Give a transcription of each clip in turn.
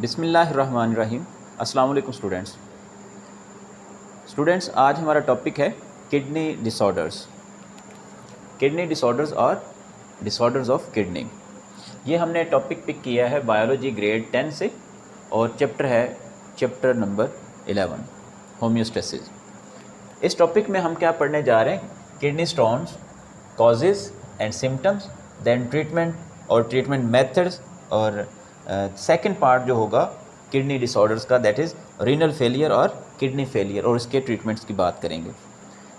बिस्मिल्लाहिर्रहमानिर्रहीम। अस्सलाम वालेकुम स्टूडेंट्स, आज हमारा टॉपिक है किडनी डिसऑर्डर्स और डिसऑर्डर्स ऑफ किडनी। ये हमने टॉपिक पिक किया है बायोलॉजी ग्रेड 10 से और चैप्टर नंबर 11 होम्योस्टेसिस। इस टॉपिक में हम क्या पढ़ने जा रहे हैं? Kidney stones, causes and symptoms, then treatment और ट्रीटमेंट मेथड्स, और सेकंड पार्ट जो होगा किडनी डिसऑर्डर्स का, दैट इज़ रीनल फेलियर और किडनी फेलियर, और इसके ट्रीटमेंट्स की बात करेंगे।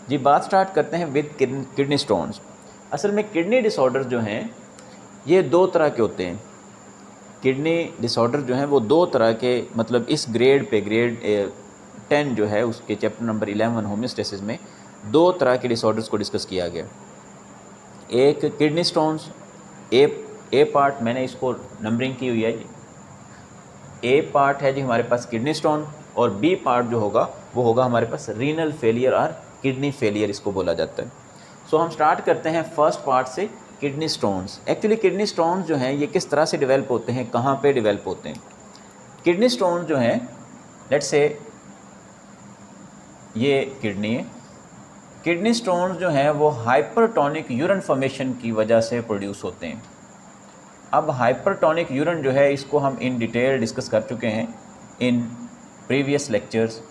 जी, बात स्टार्ट करते हैं विद किडनी स्टोन्स। असल में किडनी डिसऑर्डर जो हैं ये दो तरह के होते हैं। किडनी डिसऑर्डर जो हैं वो दो तरह के, मतलब इस ग्रेड 10 जो है उसके चैप्टर नंबर 11 होम्योस्टेसिस में दो तरह के डिसऑर्डर्स को डिस्कस किया गया। एक किडनी स्टोन्स, ए पार्ट मैंने इसको नंबरिंग की हुई है जी। ए पार्ट है जी हमारे पास किडनी स्टोन, और बी पार्ट जो होगा वो होगा हमारे पास रीनल फेलियर और किडनी फेलियर, इसको बोला जाता है। सो हम स्टार्ट करते हैं फर्स्ट पार्ट से, kidney stones. Actually kidney stones जो हैं ये किस तरह से डेवलप होते हैं, कहाँ पे डेवलप होते हैं? किडनी स्टोन्स जो हैं, लेट्स से ये किडनी है। किडनी स्टोन्स जो हैं वो हाइपरटोनिक यूरिन फॉर्मेशन की वजह से प्रोड्यूस होते हैं। अब हाइपरटोनिक यूरिन जो है इसको हम इन डिटेल डिस्कस कर चुके हैं इन प्रीवियस लेक्चर्स।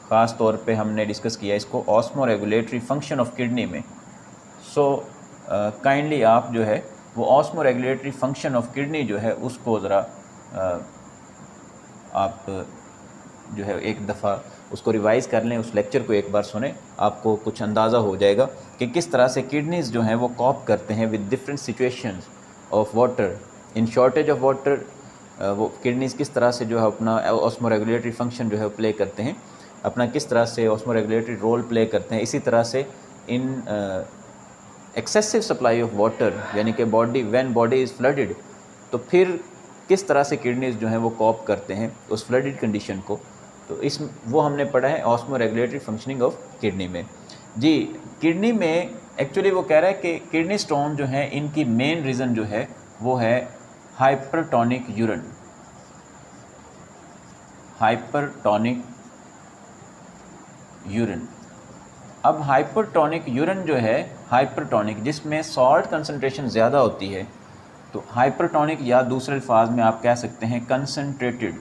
ख़ास तौर पे हमने डिस्कस किया इसको osmo regulatory function of kidney में। सो काइंडली आप जो है वो osmo regulatory function of kidney जो है उसको ज़रा आप जो है एक दफ़ा उसको रिवाइज़ कर लें, उस लेक्चर को एक बार सुने, आपको कुछ अंदाज़ा हो जाएगा कि किस तरह से किडनीज़ जो हैं वो कॉप करते हैं with different situations of water. In shortage of water वो किडनीज़ किस तरह से जो है अपना ऑस्मो रेगुलेटरी फंक्शन जो है प्ले करते हैं, अपना किस तरह से ऑस्मो रेगुलेटरी रोल प्ले करते हैं। इसी तरह से इन एक्सेसिव सप्लाई ऑफ वाटर, यानी कि व्हेन बॉडी इज़ फ्लडेड, तो फिर किस तरह से किडनीज़ जो हैं वो कॉप करते हैं उस फ्लडेड कंडीशन को। तो वो हमने पढ़ा है osmo regulatory functioning of kidney में। जी, किडनी में एक्चुअली वो कह रहा है कि किडनी स्टोन जो है इनकी मेन रीज़न जो है वो है हाइपरटोनिक यूरिन। Hypertonic urine. अब हाइपरटोनिक यूरिन जो है, हाइपरटोनिक जिसमें सॉल्ट कंसनट्रेशन ज़्यादा होती है, तो हाइपरटोनिक, या दूसरे अल्फाज में आप कह सकते हैं कंसनट्रेटेड।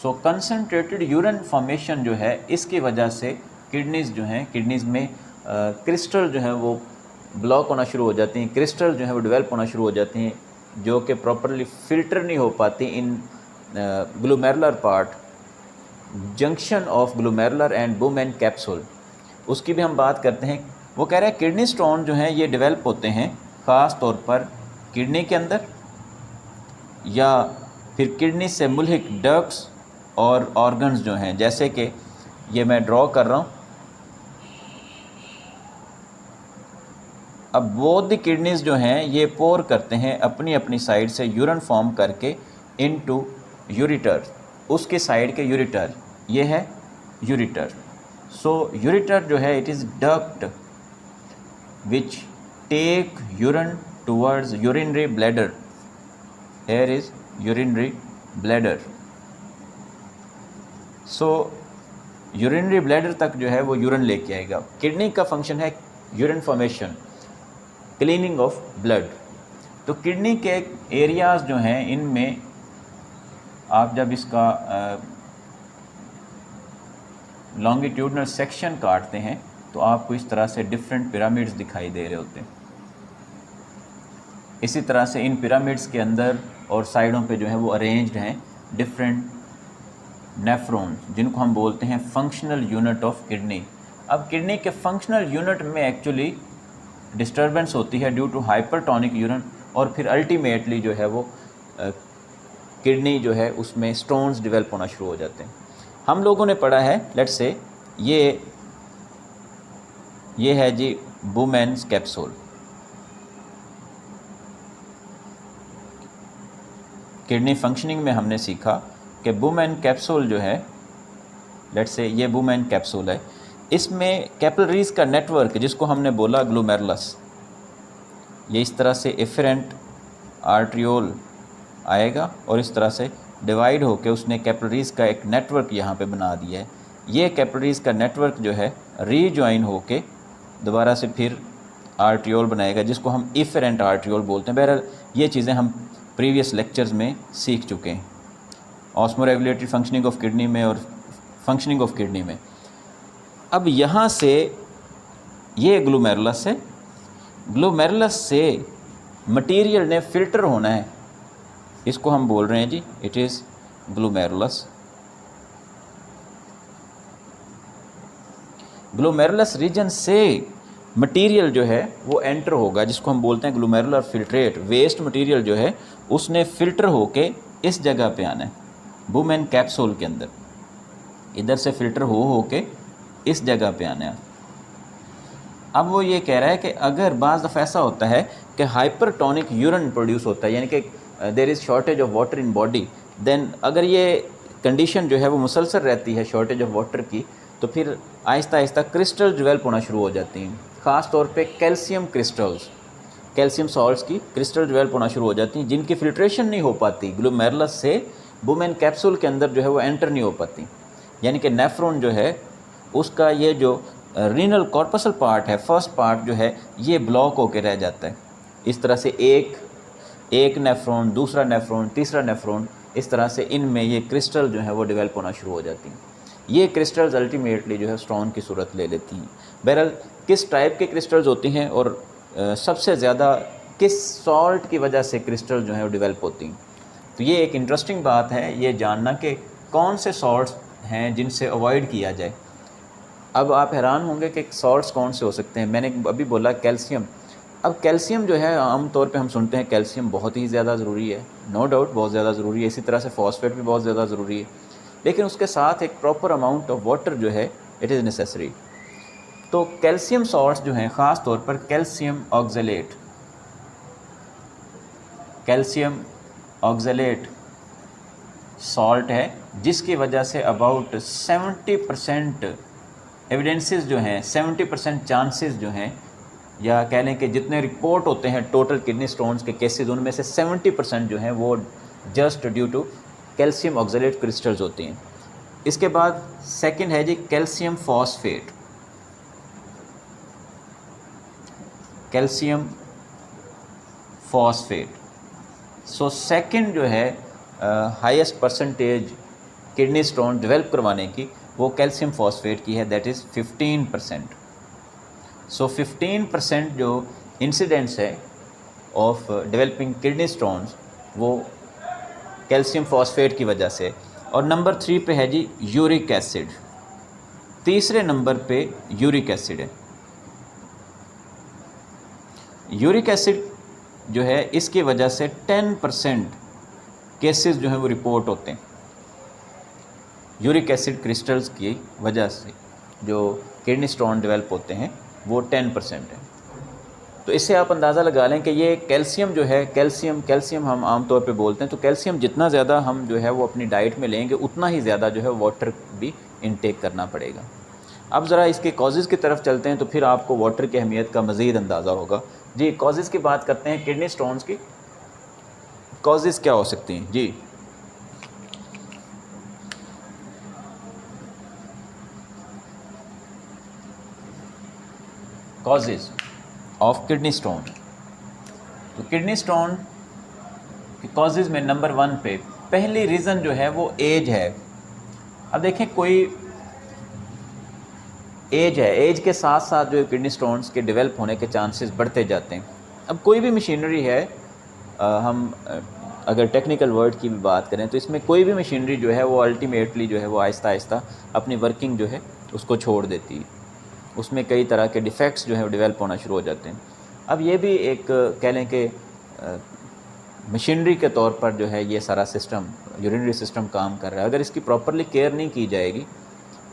सो कंसनट्रेटेड यूरिन फॉर्मेशन जो है इसकी वजह से किडनीज़ जो हैं, किडनीज़ में क्रिस्टल जो है वो ब्लॉक होना शुरू हो जाती हैं, क्रिस्टल जो है वो डेवलप होना शुरू हो जाती हैं, जो कि प्रॉपरली फ़िल्टर नहीं हो पाती in glomerular part, junction of glomerular and Bowman capsule, उसकी भी हम बात करते हैं। वो कह रहे हैं किडनी स्टोन जो हैं ये डेवलप होते हैं ख़ास तौर पर किडनी के अंदर, या फिर किडनी से मुल्हिक डक्ट्स और ऑर्गन्स जो हैं, जैसे कि ये मैं ड्रॉ कर रहा हूँ। अब बोथ द किडनीज़ जो हैं ये पोर करते हैं अपनी अपनी साइड से यूरिन फॉर्म करके इनटू यूरिटर, उसके साइड के यूरिटर, ये है यूरिटर। सो यूरिटर जो है it is duct which take urine towards urinary bladder. Here is urinary bladder. So urinary bladder तक जो है वो यूरिन लेके आएगा। किडनी का फंक्शन है urine formation, cleaning of blood. तो किडनी के एरियाज़ जो हैं इनमें आप जब इसका लॉन्गिट्यूडनल सेक्शन काटते हैं तो आपको इस तरह से डिफरेंट पिरामिड्स दिखाई दे रहे होते हैं। इसी तरह से इन पिरामिड्स के अंदर और साइडों पे जो है वो अरेंज्ड हैं डिफरेंट नेफ्रॉन्स, जिनको हम बोलते हैं फंक्शनल यूनिट ऑफ किडनी। अब किडनी के फंक्शनल यूनिट में एक्चुअली डिस्टर्बेंस होती है ड्यू टू हाइपरटोनिक यूरिन, और फिर अल्टीमेटली जो है वो किडनी जो है उसमें स्टोन्स डेवलप होना शुरू हो जाते हैं। हम लोगों ने पढ़ा है, लेट्स से ये है जी बुमेन्स कैप्सूल। किडनी फंक्शनिंग में हमने सीखा कि बुमेन कैप्सूल जो है, लेट्स से ये बुमेन कैप्सूल है, इसमें कैपिलरीज़ का नेटवर्क जिसको हमने बोला ग्लोमेरुलस, ये इस तरह से एफरेंट आर्ट्रियोल आएगा और इस तरह से डिवाइड होकर उसने कैपिलरीज़ का एक नेटवर्क यहाँ पे बना दिया है। ये कैपिलरीज़ का नेटवर्क जो है रीजॉइन होके दोबारा से फिर आर्ट्रियोल बनाएगा, जिसको हम इफेरेंट आर्ट्रियोल बोलते हैं। बहरहाल ये चीज़ें हम प्रीवियस लेक्चर्स में सीख चुके हैं, ऑस्मोरेगुलेटरी फंक्शनिंग ऑफ किडनी में और फंक्शनिंग ऑफ किडनी में। अब यहाँ से ये ग्लोमेरुलस है, ग्लोमेरुलस से मटेरियल ने फ़िल्टर होना है, इसको हम बोल रहे हैं जी it is glomerulus. Glomerulus region से मटेरियल जो है वो एंटर होगा, जिसको हम बोलते हैं ग्लोमेरुलर फिल्ट्रेट। वेस्ट मटेरियल जो है उसने फ़िल्टर होके इस जगह पे आना है, बुमेन कैप्सूल के अंदर, इधर से फ़िल्टर होके इस जगह पे आना है। अब वो ये कह रहा है कि अगर बाज़ दफ़ा ऐसा होता है कि हाइपरटोनिक यूरिन प्रोड्यूस होता है, यानी कि there is shortage of water in body, then अगर ये कंडीशन जो है वो मुसलसल रहती है शॉर्टेज ऑफ वाटर की, तो फिर आहिस्ता आहिस्ता क्रिस्टल डेवलप होना शुरू हो जाती हैं। ख़ास तौर पे कैल्शियम क्रिस्टल्स, कैल्शियम सॉल्ट्स की क्रिस्टल डेवलप होना शुरू हो जाती हैं, जिनकी फिल्ट्रेशन नहीं हो पाती, ग्लोमेरुलस से बुमेन कैप्सूल के अंदर जो है वो एंटर नहीं हो पाती। यानी कि नेफ्रॉन जो है उसका ये जो रीनल कॉर्पसल पार्ट है, फर्स्ट पार्ट जो है ये ब्लॉक होकर रह जाता है। इस तरह से एक नेफ्रॉन, दूसरा नेफ्रॉन, तीसरा नेफ्रॉन, इस तरह से इनमें ये क्रिस्टल जो है वो डेवलप होना शुरू हो जाती हैं। ये क्रिस्टल्स अल्टीमेटली जो है स्टोन की सूरत ले लेती हैं। बहरहाल किस टाइप के क्रिस्टल्स होती हैं और सबसे ज़्यादा किस सॉल्ट की वजह से क्रिस्टल जो है वो डेवलप होती हैं, तो ये एक इंटरेस्टिंग बात है ये जानना कि कौन से सॉल्ट्स हैं जिनसे अवॉइड किया जाए। अब आप हैरान होंगे कि सॉल्ट्स कौन से हो सकते हैं। मैंने अभी बोला कैल्शियम। अब कैल्शियम जो है आम तौर पे हम सुनते हैं कैल्शियम बहुत ही ज़्यादा ज़रूरी है, नो डाउट बहुत ज़्यादा ज़रूरी है। इसी तरह से फॉस्फेट भी बहुत ज़्यादा ज़रूरी है, लेकिन उसके साथ एक प्रॉपर अमाउंट ऑफ वाटर जो है इट इज़ नेसेसरी। तो कैल्शियम सॉल्ट्स जो हैं ख़ास तौर पर calcium oxalate, calcium oxalate salt है, जिसकी वजह से अबाउट 70% एविडेंसेस जो हैं, 70% चांसेस जो हैं, या कह लें कि जितने रिपोर्ट होते हैं टोटल किडनी स्टोन्स के केसेस, उनमें से 70% जो हैं वो just due to calcium oxalate crystals होती हैं। इसके बाद सेकंड है जी calcium phosphate, calcium phosphate. So second जो है highest percentage kidney stone develop करवाने की वो कैल्शियम फॉस्फेट की है, दैट इज़ 15%। सो 15% जो इंसिडेंट्स है ऑफ डेवलपिंग किडनी स्टोन्स वो कैल्शियम फॉस्फेट की वजह से। और नंबर 3 पे है जी यूरिक एसिड, तीसरे नंबर पे यूरिक एसिड है। यूरिक एसिड जो है इसकी वजह से 10% केसेस जो हैं वो रिपोर्ट होते हैं। यूरिक एसिड क्रिस्टल्स की वजह से जो किडनी स्टोन डेवलप होते हैं वो 10% है। तो इससे आप अंदाज़ा लगा लें कि ये कैल्शियम जो है, कैल्शियम हम आम तौर पे बोलते हैं, तो कैल्शियम जितना ज़्यादा हम जो है वो अपनी डाइट में लेंगे उतना ही ज़्यादा जो है वाटर भी इनटेक करना पड़ेगा। अब ज़रा इसके कॉजेज़ की तरफ चलते हैं तो फिर आपको वाटर की अहमियत का मज़ीद अंदाज़ा होगा। जी कॉजेज़ की बात करते हैं, किडनी स्टोन्स की कॉजेज़ क्या हो सकती हैं जी। कॉजेज़ ऑफ किडनी स्टोन, तो किडनी स्टोन के कॉजेज़ में नंबर 1 पे पहली रीज़न जो है वो एज है। अब देखें कोई एज है, एज के साथ साथ जो किडनी स्टोन्स के डेवलप होने के चांसेस बढ़ते जाते हैं। अब कोई भी मशीनरी है, हम अगर टेक्निकल वर्ड की भी बात करें तो इसमें कोई भी मशीनरी जो है वो अल्टीमेटली जो है वो आहिस्ता आहिस्ता अपनी वर्किंग जो है उसको छोड़ देती है, उसमें कई तरह के डिफेक्ट्स जो है वो डेवलप होना शुरू हो जाते हैं। अब ये भी एक कह लें कि मशीनरी के तौर पर जो है ये सारा सिस्टम, यूरिनरी सिस्टम काम कर रहा है। अगर इसकी प्रॉपरली केयर नहीं की जाएगी,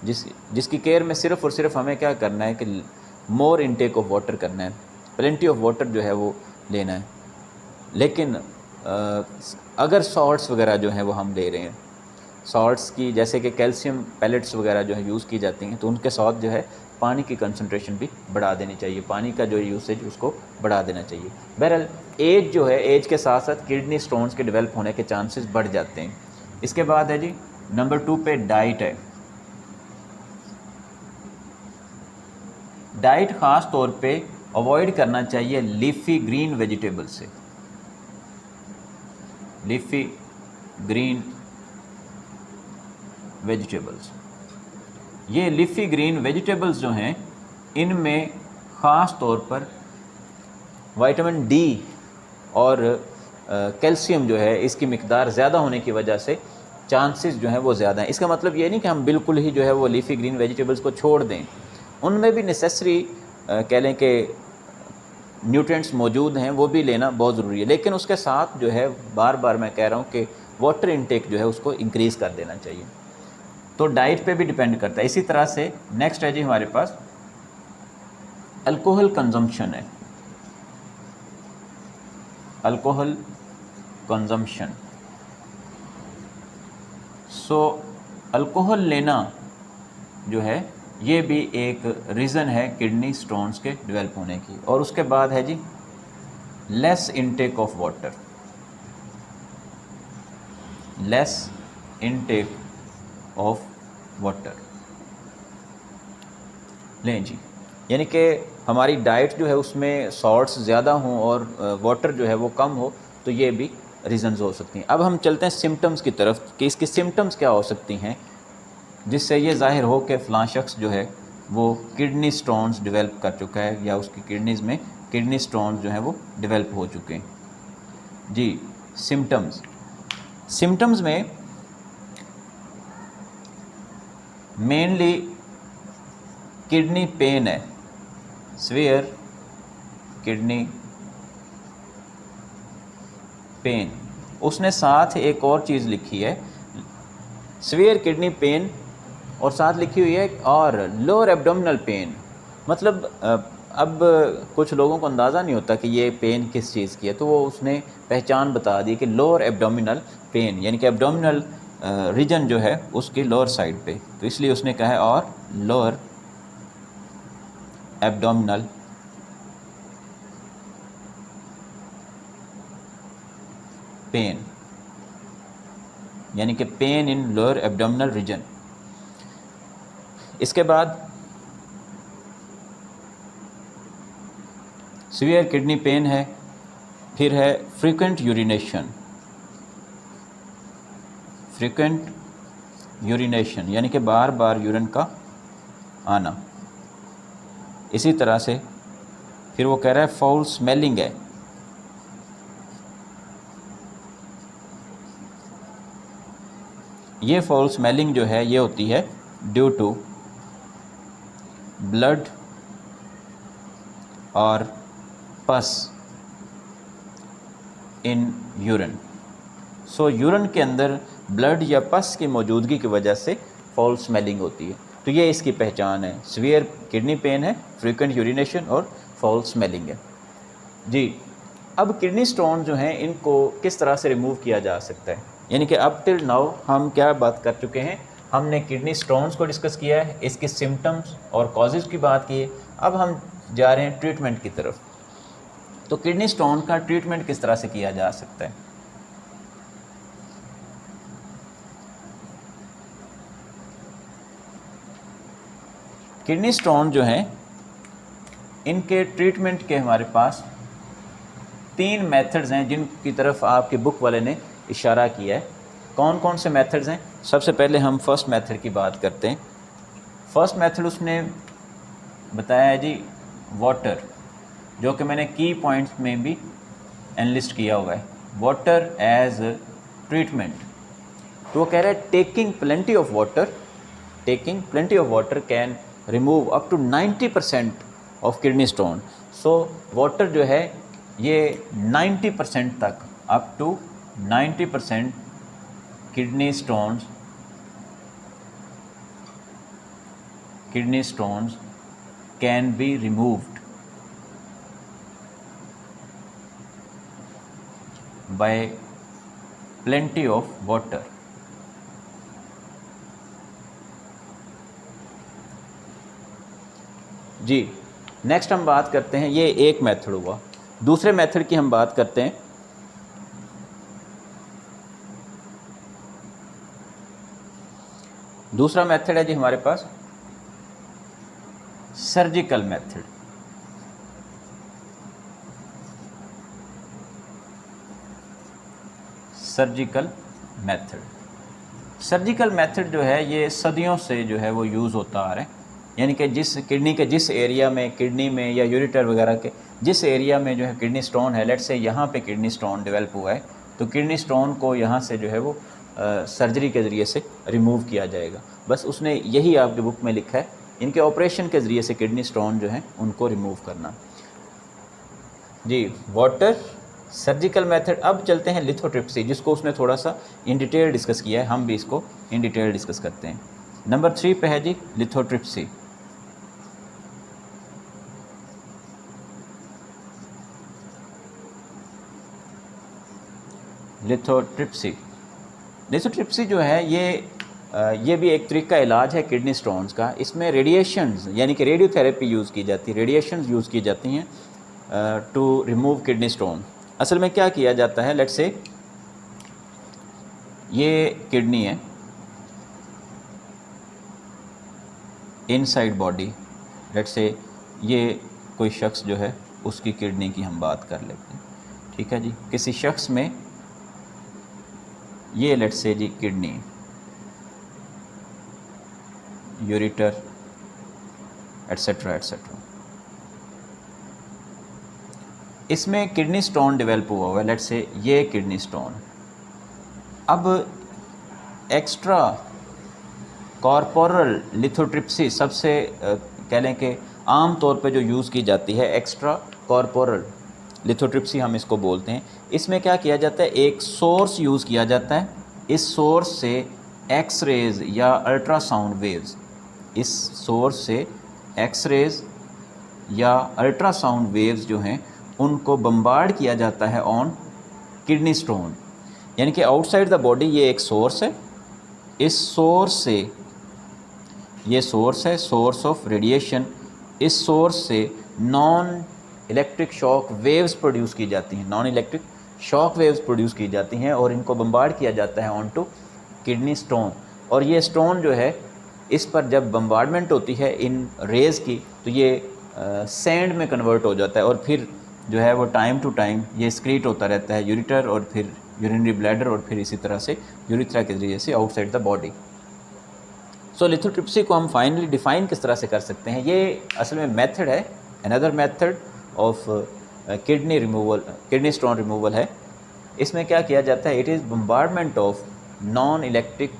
जिसकी केयर में सिर्फ़ और सिर्फ हमें क्या करना है कि मोर इनटेक ऑफ वाटर करना है, प्लेंटी ऑफ वाटर जो है वो लेना है। लेकिन अगर सॉल्ट्स वगैरह जो हैं वो हम ले रहे हैं, सॉल्ट्स की जैसे कि कैल्शियम पैलेट्स वगैरह जो है यूज़ की जाती हैं, तो उनके साथ जो है पानी की कंसंट्रेशन भी बढ़ा देनी चाहिए, पानी का जो यूसेज उसको बढ़ा देना चाहिए। बहरहाल एज जो है, एज के साथ साथ किडनी स्टोन्स के डेवलप होने के चांसेस बढ़ जाते हैं। इसके बाद है जी नंबर 2 पे डाइट है। डाइट ख़ास तौर पे अवॉइड करना चाहिए लीफी ग्रीन वेजिटेबल से। लीफी ग्रीन वेजिटेबल्स, ये लीफी ग्रीन वेजिटेबल्स जो हैं इनमें ख़ास तौर पर विटामिन डी और कैल्शियम जो है इसकी मिकदार ज़्यादा होने की वजह से चांसेस जो हैं वो ज़्यादा हैं। इसका मतलब ये नहीं कि हम बिल्कुल ही जो है वो लीफी ग्रीन वेजिटेबल्स को छोड़ दें, उनमें भी नेसेसरी कह लें कि न्यूट्रिएंट्स मौजूद हैं, वो भी लेना बहुत ज़रूरी है। लेकिन उसके साथ जो है बार बार मैं कह रहा हूँ कि वाटर इनटेक जो है उसको इंक्रीज़ कर देना चाहिए। तो डाइट पे भी डिपेंड करता है। इसी तरह से नेक्स्ट है जी हमारे पास अल्कोहल कंजम्पशन है। अल्कोहल कंजम्पशन, सो अल्कोहल लेना जो है ये भी एक रीज़न है किडनी स्टोन्स के डेवलप होने की। और उसके बाद है जी less intake of water, less intake of water लें जी, यानी कि हमारी डाइट जो है उसमें सॉल्ट्स ज़्यादा हों और वाटर जो है वो कम हो, तो ये भी रीज़न्स हो सकती हैं। अब हम चलते हैं सिम्टम्स की तरफ कि इसकी सिम्टम्स क्या हो सकती हैं जिससे ये ज़ाहिर हो कि फ़लाँ शख्स जो है वो किडनी स्टोन्स डेवलप कर चुका है या उसकी किडनीज़ में किडनी स्टोन्स जो हैं वो डेवलप हो चुके हैं जी। सिम्टम्स में मेनली किडनी पेन है, सीवियर किडनी पेन। उसने साथ एक और चीज़ लिखी है, सीवियर किडनी पेन, और साथ लिखी हुई है और लोअर एब्डोमिनल पेन। मतलब अब कुछ लोगों को अंदाज़ा नहीं होता कि ये पेन किस चीज़ की है, तो वो उसने पहचान बता दी कि लोअर एब्डोमिनल पेन, यानी कि एब्डोमिनल रीजन जो है उसकी लोअर साइड पे, तो इसलिए उसने कहा है और लोअर एब्डोमिनल पेन, यानी कि pain in lower abdominal region. इसके बाद सीवियर किडनी पेन है, फिर है फ्रीक्वेंट यूरिनेशन, फ्रीक्वेंट यूरिनेशन यानी कि बार बार यूरिन का आना। इसी तरह से फिर वो कह रहा है फाउल स्मेलिंग है, ये फाउल स्मेलिंग जो है ये होती है ड्यू टू ब्लड और पस इन यूरिन। सो यूरिन के अंदर ब्लड या पस की मौजूदगी की वजह से फाउल स्मेलिंग होती है। तो ये इसकी पहचान है, सीवियर किडनी पेन है, फ्रीक्वेंट यूरिनेशन और फाउल स्मेलिंग है जी। अब किडनी स्टोन जो हैं इनको किस तरह से रिमूव किया जा सकता है, यानी कि अब टिल नाउ हम क्या बात कर चुके हैं, हमने किडनी स्टोन्स को डिस्कस किया है, इसके सिम्टम्स और कॉजेज़ की बात की है। अब हम जा रहे हैं ट्रीटमेंट की तरफ। तो किडनी स्टोन का ट्रीटमेंट किस तरह से किया जा सकता है। किडनी स्टोन जो हैं इनके ट्रीटमेंट के हमारे पास 3 मेथड्स हैं जिनकी तरफ आपकी बुक वाले ने इशारा किया है। कौन कौन से मेथड्स हैं? सबसे पहले हम फर्स्ट मेथड की बात करते हैं। फर्स्ट मेथड उसने बताया है जी वाटर, जो कि मैंने की पॉइंट्स में भी एनलिस्ट किया हुआ है, वाटर एज ट्रीटमेंट। तो वो कह रहा है taking plenty of water can remove up to 90% of kidney stone. So water जो है ये 90% तक, up to 90% kidney stones can be removed by plenty of water. जी नेक्स्ट हम बात करते हैं, ये एक मेथड हुआ। दूसरे मेथड की हम बात करते हैं, दूसरा मेथड है जी हमारे पास surgical method. Surgical method, surgical method जो है ये सदियों से जो है वो यूज़ होता आ रहा है। यानी कि जिस किडनी के जिस एरिया में, किडनी में या यूरेटर वगैरह के जिस एरिया में जो है किडनी स्टोन है, लेट्स से यहाँ पे किडनी स्टोन डेवलप हुआ है, तो किडनी स्टोन को यहाँ से जो है वो सर्जरी के ज़रिए से रिमूव किया जाएगा। बस उसने यही आपकी बुक में लिखा है, इनके ऑपरेशन के ज़रिए से किडनी स्टोन जो है उनको रिमूव करना। जी, वाटर सर्जिकल मेथड। अब चलते हैं लिथोट्रिप्सी, जिसको उसने थोड़ा सा इन डिटेल डिस्कस किया है, हम भी इसको इन डिटेल डिस्कस करते हैं। नंबर 3 पे है जी लिथोट्रिप्सी। लिथोट्रिप्सी, लिथोट्रिप्सी जो है ये भी एक तरीका इलाज है किडनी स्टोन्स का। इसमें रेडिएशंस यानी कि रेडियोथेरेपी यूज़ की जाती है, रेडिएशंस यूज़ की जाती हैं टू रिमूव किडनी स्टोन। असल में क्या किया जाता है, लेट्स से ये किडनी है इनसाइड बॉडी, लेट्स से ये कोई शख्स जो है उसकी किडनी की हम बात कर लेते हैं, ठीक है जी। किसी शख्स में ये लेट्स से जी किडनी, यूरेटर एट्सेट्रा एट्सेट्रा, इसमें किडनी स्टोन डेवलप हुआ हुआ है, लेट्स से ये किडनी स्टोन। अब एक्स्ट्रा कॉर्पोरल लिथोट्रिप्सी सबसे कह लें कि आम तौर पे जो यूज़ की जाती है, एक्स्ट्रा कॉर्पोरल लिथोट्रिप्सी हम इसको बोलते हैं। इसमें क्या किया जाता है, एक सोर्स यूज़ किया जाता है, इस सोर्स से एक्स-रेज़ या अल्ट्रासाउंड वेव्स, इस सोर्स से एक्स-रेज़ या अल्ट्रासाउंड वेव्स जो हैं उनको बम्बार्ड किया जाता है ऑन किडनी स्टोन। यानी कि आउटसाइड द बॉडी ये एक सोर्स है, इस सोर्स से, ये सोर्स है, सोर्स ऑफ रेडिएशन, इस सोर्स से non electric shock waves produce की जाती हैं, non electric shock waves produce की जाती हैं और इनको बम्बार्ड किया जाता है ऑन टू किडनी स्टोन। और ये स्टोन जो है इस पर जब बम्बार्डमेंट होती है इन रेज़ की, तो ये सैंड में कन्वर्ट हो जाता है और फिर जो है वो टाइम टू टाइम ये स्क्रीट होता रहता है यूरेटर और फिर यूरिनरी ब्लैडर और फिर इसी तरह से यूरिथ्रा के ज़रिए से outside the body. So lithotripsy को हम फाइनली डिफ़ाइन किस तरह से कर सकते हैं, ये असल में मेथड है, another method of kidney removal, kidney stone removal है। इसमें क्या किया जाता है, it is bombardment of non electric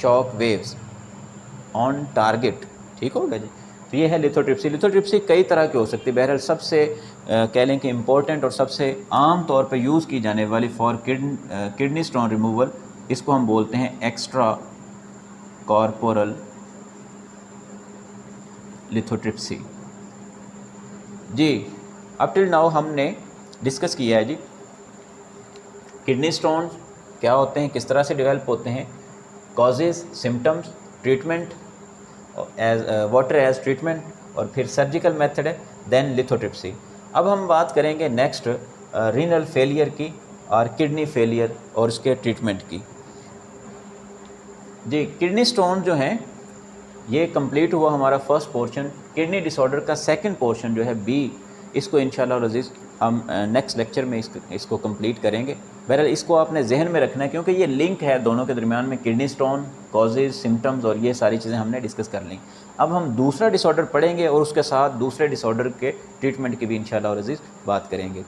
shock waves on target, ठीक होगा जी। तो ये है लिथोट्रिप्सी। लिथोट्रिप्सी कई तरह की हो सकती है, बहरहाल सबसे कह लें कि इम्पोर्टेंट और सबसे आम तौर पे यूज़ की जाने वाली फॉर किडनी स्टोन रिमूवल, इसको हम बोलते हैं एक्स्ट्रा कॉर्पोरल लिथोट्रिप्सी। जी, अप टिल नाउ हमने डिस्कस किया है जी किडनी स्टोन क्या होते हैं, किस तरह से डेवलप होते हैं, causes, symptoms, treatment as water as treatment, और फिर सर्जिकल मेथड है, देन लिथोट्रिप्सी। अब हम बात करेंगे नेक्स्ट रीनल फेलियर की और किडनी फेलियर और उसके ट्रीटमेंट की। जी, किडनी स्टोन जो हैं ये कंप्लीट हुआ हमारा फर्स्ट पोर्शन। किडनी डिसऑर्डर का सेकंड पोर्शन जो है बी, इसको इंशाल्लाह अज़ीज़ हम नेक्स्ट लेक्चर में इसको कंप्लीट करेंगे। बहरहाल इसको आपने जहन में रखना है क्योंकि ये लिंक है दोनों के दरमियान में, किडनी स्टोन, कॉजेज़, सिम्टम्स और ये सारी चीज़ें हमने डिस्कस कर ली। अब हम दूसरा डिसऑर्डर पढ़ेंगे और उसके साथ दूसरे डिसऑर्डर के ट्रीटमेंट की भी इंशाल्लाह अज़ीज़ बात करेंगे।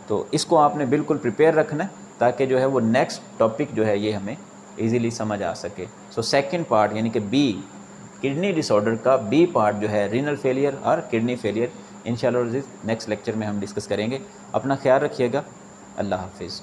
तो इसको आपने बिल्कुल प्रिपेयर रखना है ताकि जो है वो नेक्स्ट टॉपिक जो है ये हमें ईज़िली समझ आ सके। सो सेकेंड पार्ट यानी कि बी, किडनी डिसऑर्डर का बी पार्ट जो है रीनल फेलियर और किडनी फेलियर, इंशाल्लाह नेक्स्ट लेक्चर में हम डिस्कस करेंगे। अपना ख्याल रखिएगा। अल्लाह हाफिज़।